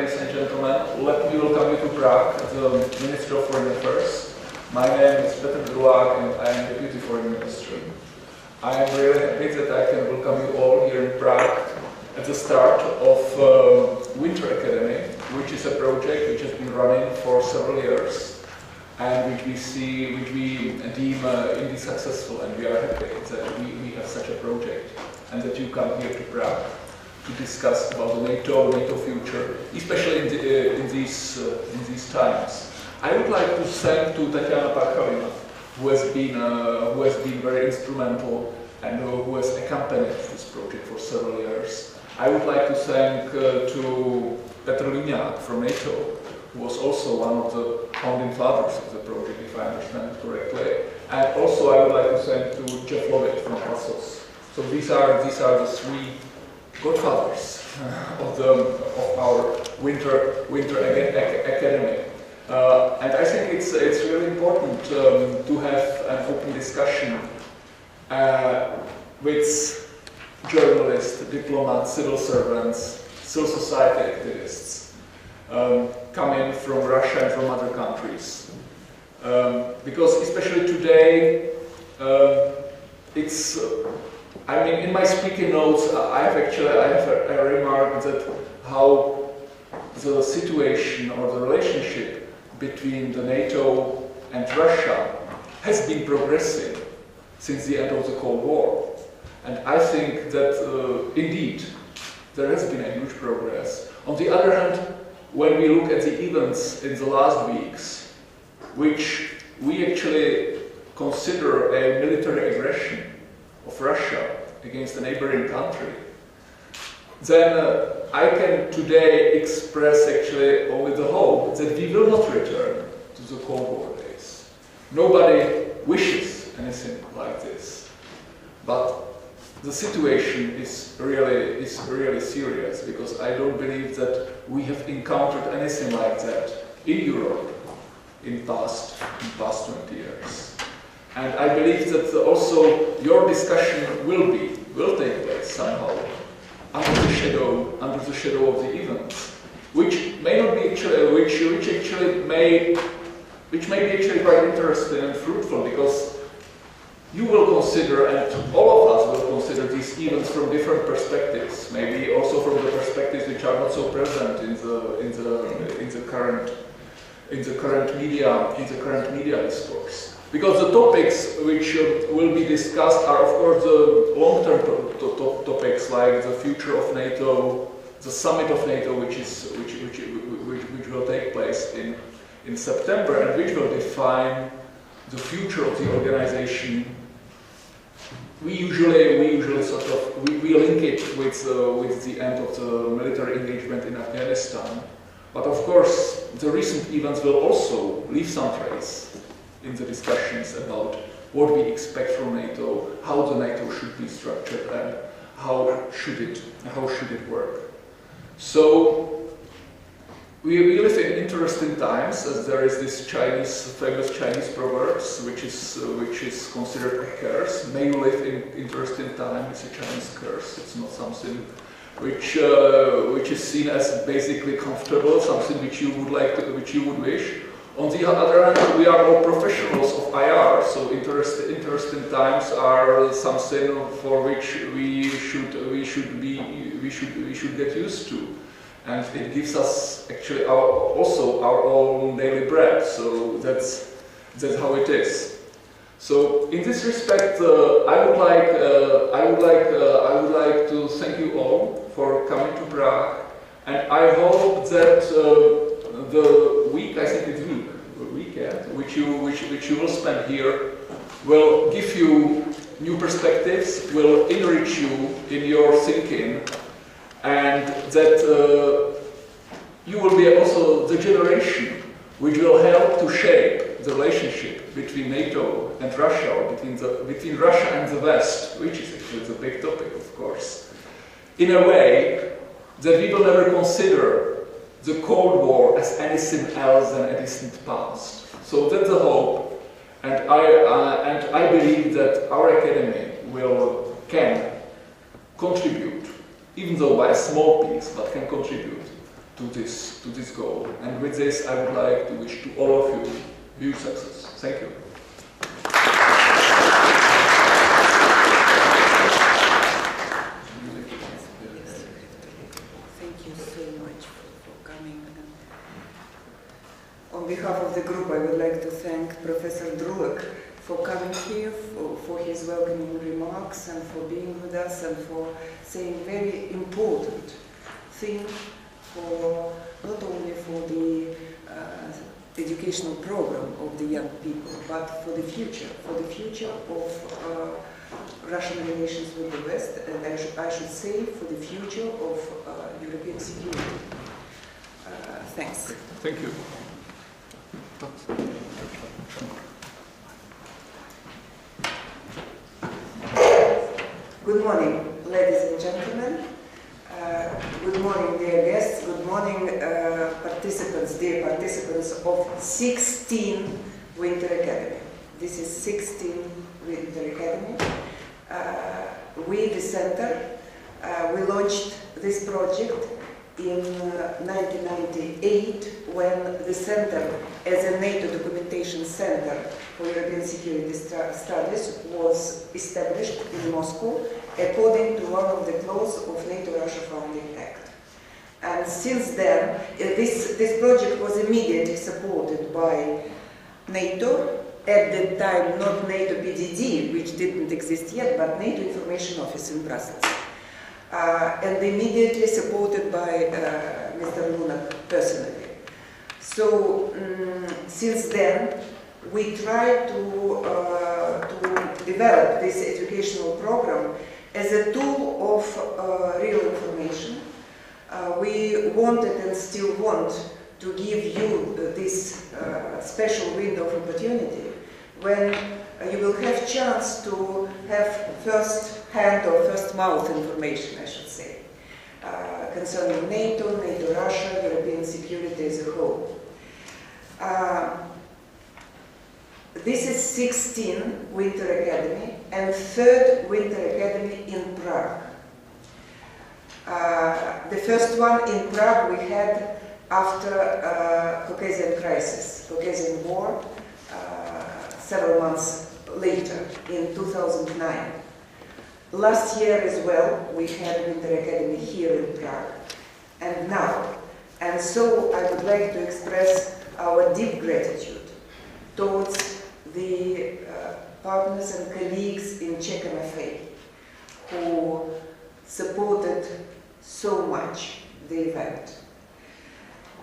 ladies and gentlemen. Let me welcome you to Prague as the Minister of Foreign Affairs. My name is Petr Drulák and I am Deputy Foreign Minister. I am really happy that I can welcome you all here in Prague at the start of Winter Academy, which is a project which has been running for several years and which we deem indeed successful, and we are happy that we have such a project and that you come here to Prague to discuss about the NATO future, especially in these times. I would like to thank to Tatyana Parkhalina, who has been very instrumental and who has accompanied this project for several years. I would like to thank to Petr Lunák from NATO, who was also one of the founding fathers of the project, if I understand it correctly. And also I would like to thank to Lovitt from PASOS. So these are the three godfathers of our Winter Academy. And I think it's really important to have an open discussion with journalists, diplomats, civil servants, civil society activists coming from Russia and from other countries. Because especially today, I mean, in my speaking notes, I have a remark that how the situation or the relationship between the NATO and Russia has been progressing since the end of the Cold War. And I think that indeed there has been a huge progress. On the other hand, when we look at the events in the last weeks, which we actually consider a military aggression of Russia against a neighboring country, then I can today express actually only the hope that we will not return to the Cold War days. Nobody wishes anything like this, but the situation is really serious, because I don't believe that we have encountered anything like that in Europe in past 20 years. And I believe that also your discussion will take place somehow under the shadow of the events, which may not be actually, which may be actually quite interesting and fruitful, because you will consider, and all of us will consider, these events from different perspectives, maybe also from the perspectives which are not so present in the current media discourse. Because the topics which will be discussed are, of course, the long-term topics like the future of NATO, the summit of NATO, which will take place in September, and which will define the future of the organization. We usually link it with the end of the military engagement in Afghanistan. But of course, the recent events will also leave some trace in the discussions about what we expect from NATO, how the NATO should be structured, and how should it work. So we live in interesting times, as there is this famous Chinese proverb, which is considered a curse. May you live in interesting time is a Chinese curse. It's not something which is seen as basically comfortable, something which you would wish. On the other hand, we are all professionals of IR, so interesting times are something for which we should get used to, and it gives us actually our own daily bread. So that's how it is. So in this respect, I would like to thank you all for coming to Prague, and I hope that the week, I think it's weekend, which you will spend here, will give you new perspectives, will enrich you in your thinking, and that you will be also the generation which will help to shape the relationship between NATO and Russia, or between Russia and the West, which is actually the big topic, of course, in a way that we will never consider the Cold War as anything else than a distant past. So that's the hope, and I believe that our academy can contribute, even though by a small piece, but can contribute to this goal. And with this, I would like to wish to all of you huge success. Thank you. Thank you so much for coming. On behalf of the group, I would like to thank Professor Drulák for coming here, for his welcoming remarks, and for being with us, and for saying very important thing for not only for the educational program of the young people, but for the future of Russian relations with the West, and I should say for the future of European security. Thanks. Thank you. Good morning, ladies and gentlemen. Good morning, dear guests. Good morning, dear participants of 16 Winter Academy. This is 16 Winter Academy. We, the center, we launched this project in 1998 when the center, as a NATO documentation center for European security studies, was established in Moscow according to one of the clauses of NATO-Russia Founding Act. And since then, this project was immediately supported by NATO, at that time not NATO PDD, which didn't exist yet, but NATO Information Office in Brussels. And immediately supported by Mr. Lunák personally. So since then, we try to develop this educational program as a tool of real information. We wanted and still want to give you this special window of opportunity when you will have chance to have first-hand or first-mouth information, I should say, concerning NATO, NATO-Russia, European security as a whole. This is 16 Winter Academy and 3rd Winter Academy in Prague. The first one in Prague we had after Caucasian crisis, Caucasian War, several months later, in 2009. Last year as well, we had Winter Academy here in Prague, and now. And so I would like to express our deep gratitude towards the partners and colleagues in Czech MFA who supported so much the event.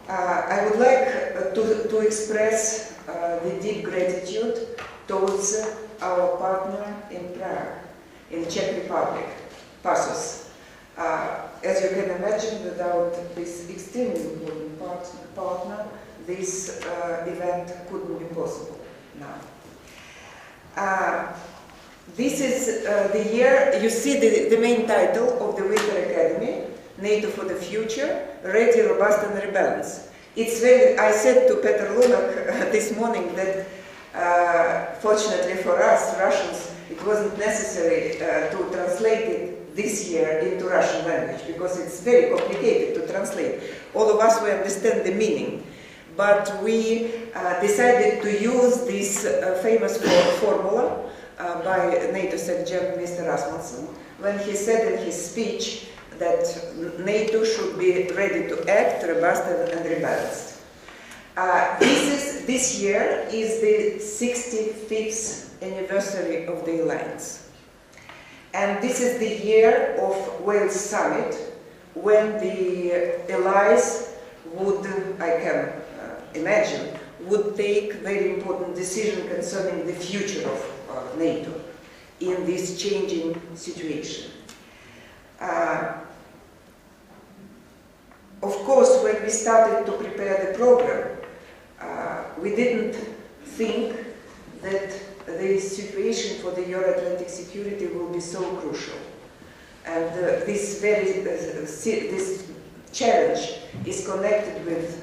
I would like to express the deep gratitude towards our partner in Prague, in Czech Republic, PASOS. As you can imagine, without this extremely important partner, this event couldn't be possible now. This is the year, you see the main title of the Winter Academy, NATO for the Future, Ready, Robust and Rebalanced. It's very, I said to Petr Lunák this morning that fortunately for us, Russians, it wasn't necessary to translate it this year into Russian language because it's very complicated to translate. All of us, we understand the meaning. But we decided to use this famous formula by NATO Secretary Mr. Rasmussen when he said in his speech that NATO should be ready to act, robust and rebalanced. This year is the 65th anniversary of the alliance. And this is the year of Wales Summit when the allies would, I can imagine, would take very important decision concerning the future of NATO in this changing situation. Of course, when we started to prepare the program, we didn't think that the situation for the Euro-Atlantic security will be so crucial. And this challenge is connected with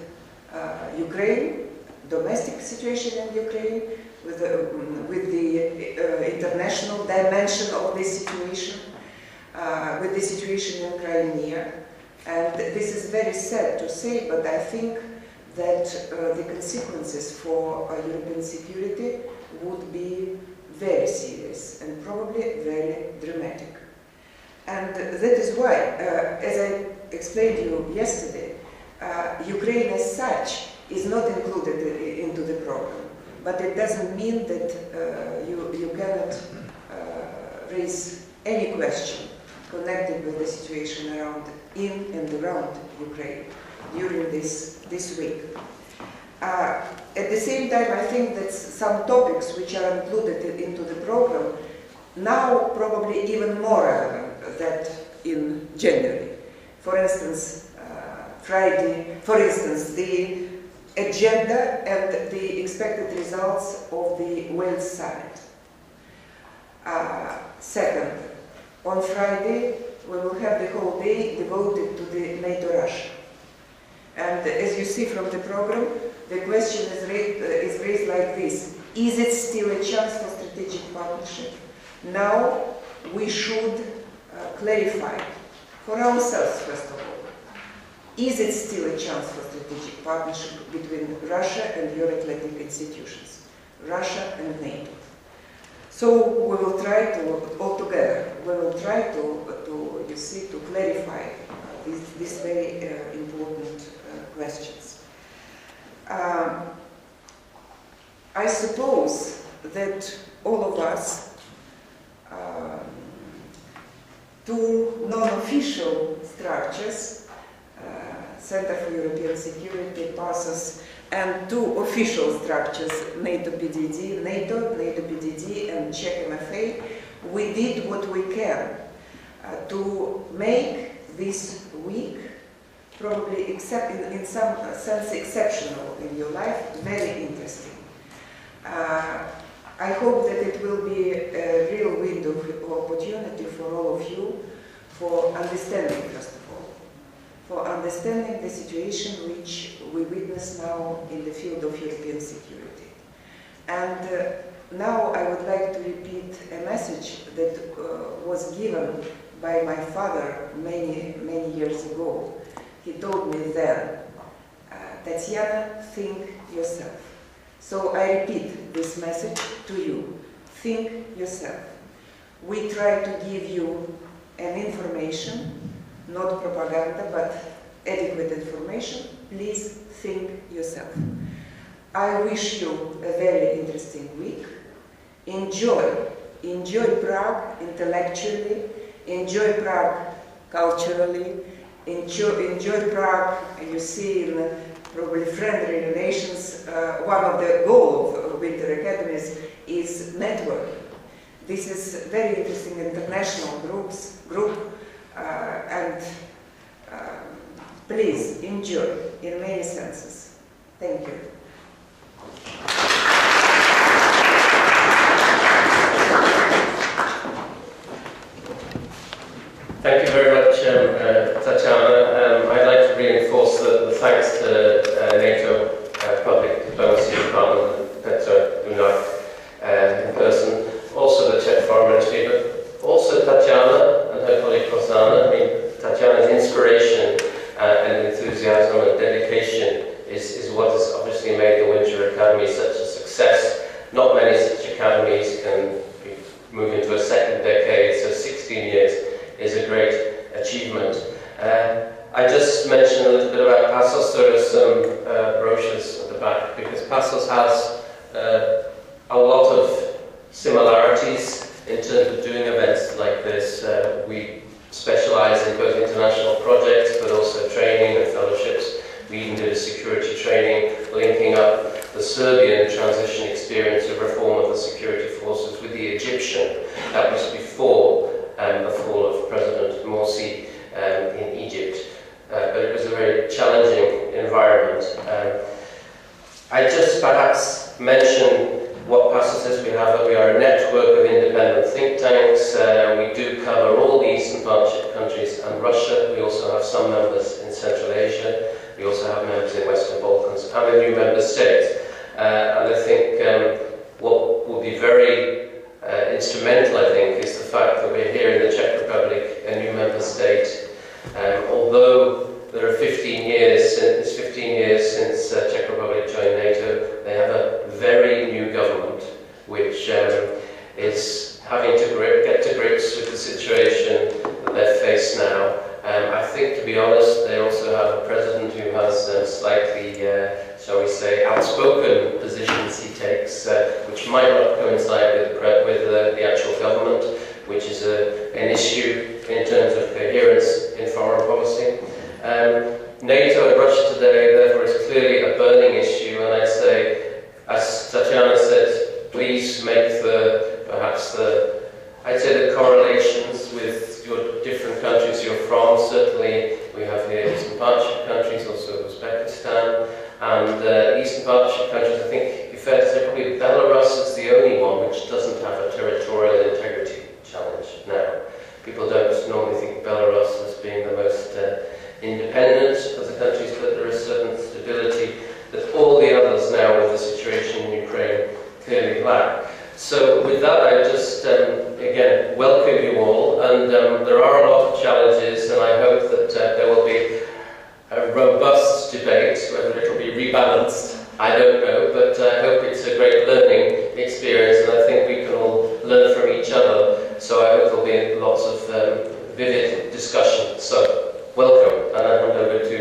Ukraine, domestic situation in Ukraine, with the international dimension of this situation, with the situation in Crimea, And this is very sad to say, but I think that the consequences for European security would be very serious and probably very dramatic. And that is why, as I explained to you yesterday, Ukraine as such is not included into the program. But it doesn't mean that you cannot raise any question connected with the situation in and around Ukraine during this week. At the same time, I think that some topics which are included into the program now probably even more relevant than in January. For instance, the agenda and the expected results of the Wales summit. Second, on Friday, we will have the whole day devoted to the NATO Russia. And as you see from the program, the question is raised like this: is it still a chance for strategic partnership? Now we should clarify for ourselves, first of all, is it still a chance for strategic partnership between Russia and Euro-Atlantic institutions, Russia and NATO? So we will try to, all together, we will try to clarify these very important questions. I suppose that all of us, two non-official structures, Center for European Security, PASOS, and two official structures, NATO PDD, and Czech MFA, we did what we can to make this week, probably in some sense exceptional in your life, very interesting. I hope that it will be a real window of opportunity for all of you for understanding, first of all, for understanding the situation which we witness now in the field of European security. And now I would like to repeat a message that was given by my father many years ago. He told me then, Tatyana, think yourself. So I repeat this message to you. Think yourself. We try to give you an information, not propaganda, but adequate information. Please think yourself. I wish you a very interesting week. Enjoy Prague intellectually, enjoy Prague culturally, enjoy Prague, and you see in probably friendly relations. One of the goals of Winter Academies is networking. This is very interesting international group, and please enjoy in many senses. Thank you. Thank you very much, Tatyana. I'd like to reinforce the thanks to NATO Public Diplomacy Department, Petr, Lunák in person, also the Czech Foreign Ministry, but also Tatyana and her colleague Rosanna. I mean, Tatyana's inspiration and enthusiasm and dedication is what has obviously made the Winter Academy such a success. Not many such academies can move into a second decade, so 16 years is a great achievement. I just mentioned a little bit about PASOS. There are some brochures at the back, because PASOS has a lot of similarities in terms of doing events like this. We specialize in both international projects, but also training and fellowships. We even did a security training linking up the Serbian transition experience of reform of the security forces with the Egyptian. That was before the fall of President Morsi in Egypt. But it was a very challenging environment. I just perhaps mention what PASOS is. We are a network of independent think tanks. We do cover all the Eastern Partnership countries and Russia. We also have some members in Central Asia. We also have members in Western Balkans and a new member state. And I think what will be very instrumental, I think, is the fact that we're here in the Czech Republic, a new member state, Although there are 15 years since Czech Republic joined NATO, they have a very new government which is having to get to grips with the situation that they face now. I think, to be honest, they also have a president who has slightly, shall we say, outspoken positions he takes, which might not coincide with the actual government, which is an issue in terms of coherence in foreign policy. NATO and Russia today, therefore, is clearly a burning issue, and I'd say, as Tatyana said, please make I'd say the correlations with your different countries you're from. Certainly, we have here Eastern Partnership countries, also Uzbekistan, and Eastern Partnership countries, I think it'd be fair to say probably Belarus is the only one which doesn't have a territorial integrity challenge now. People don't normally think Belarus as being the most independent of the countries, but there is certain stability that all the others now with the situation in Ukraine clearly lack. So with that, I just, again, welcome you all, and there are a lot of challenges, and I hope that there will be a robust debate. Whether it will be rebalanced, I don't know, but I hope it's a great learning experience, and I think we can all learn from each other, so I hope there'll be lots of vivid discussion. So, welcome, and I hand over to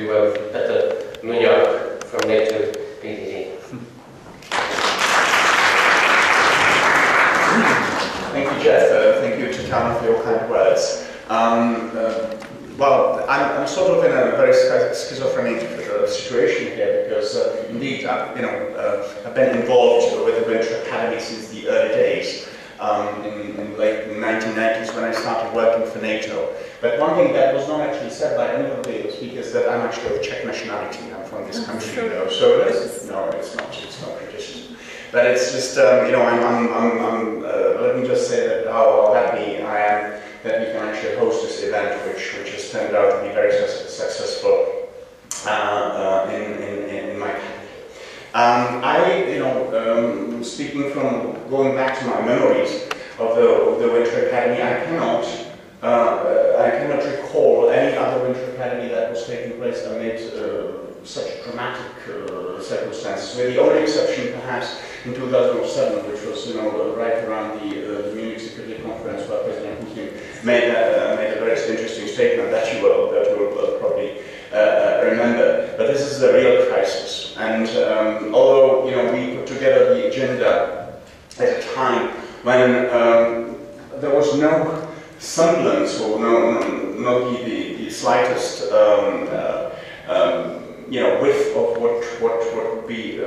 Petr Lunák from NATO PDD. Thank you, Jeff. Thank you, Tatyana, for your kind words. Well, I'm sort of in a very schizophrenic situation here because, indeed, I've been involved with the Winter Academy since the early days, in late 1990s when I started working for NATO. But one thing that was not actually said by any of the speakers is that I'm actually of Czech nationality. I'm from this country, you know. So no, it's not criticism. But it's just, let me just say that how happy I am that we can actually host this event, which has turned out to be very successful in my country. Speaking from going back to my memories of the Winter Academy, I cannot recall any other Winter Academy that was taking place amid such dramatic circumstances, with the only exception perhaps in 2007, which was right around the Munich Security Conference, where President Putin made a very interesting statement that you will probably remember. But this is a real crisis, and although we put together the agenda at a time when there was no semblance or not the slightest whiff of what would be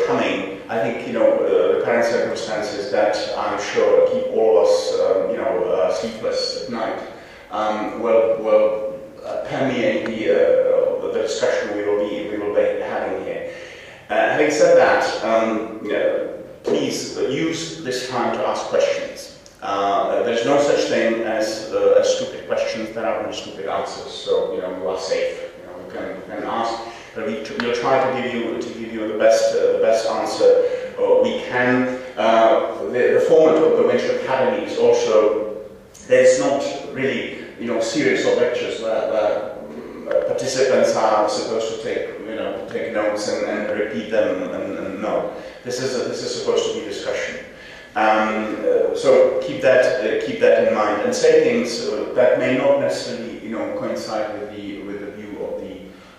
coming. I think the current circumstances that I'm sure keep all of us sleepless at night will permeate the discussion we will be having here. Having said that, please use this time to ask questions. There's no such thing as stupid questions. There are only stupid answers. So you are safe. You can ask. But we'll try to give you the best answer we can. The format of the Winter Academy is also, there's not really series of lectures where participants are supposed to take notes and repeat them and no. This is supposed to be discussion. So keep that in mind and say things that may not necessarily coincide with the view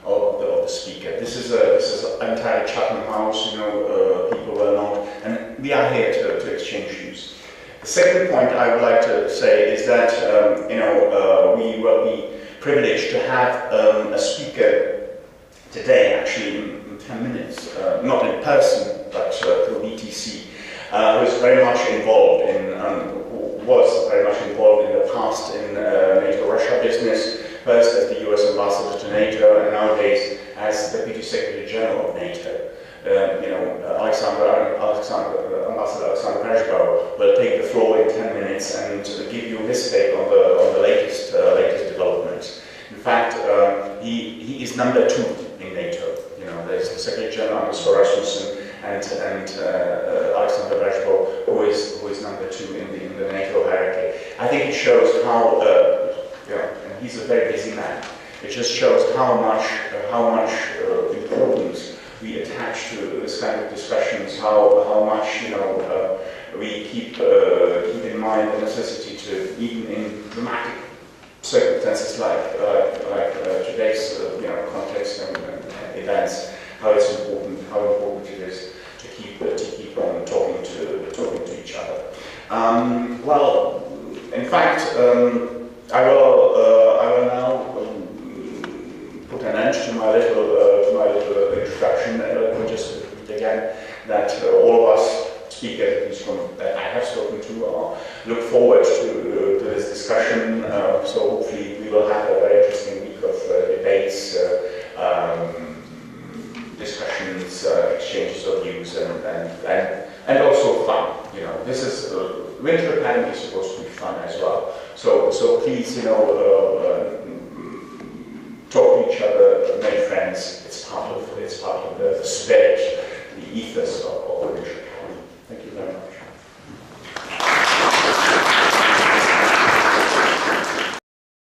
of the speaker. This is an entire Chatham House. People will not, and we are here to exchange views. The second point I would like to say is that we will be privileged to have a speaker today, actually in 10 minutes, not in person but through VTC, who is very much involved was very much involved in the past in NATO-Russia business, first as the US ambassador to NATO and nowadays as Deputy Secretary General of NATO. Ambassador Alexander Brezhko will take the floor in 10 minutes and give you his take on the latest developments. In fact, he is number 2 in NATO. There's the Secretary General Rasmussen and Alexander Brezhko, who is number 2 in the NATO hierarchy. I think it shows how and he's a very busy man. It just shows how much importance we attach to this kind of discussions, how much we keep in mind the necessity to, even in dramatic circumstances like today's context and events, how important it is to keep on talking to each other. Well, in fact, I will now put an end to my little introduction. Let me just repeat again that all of us speakers, at least from that I have spoken to, look forward to this discussion. So hopefully we will have a very interesting week of debates, discussions, exchanges of views, and also fun. This is Winter Academy is supposed to be fun as well. So please, talk to each other, make friends. It's part of the spirit, the ethos of the Winter Academy.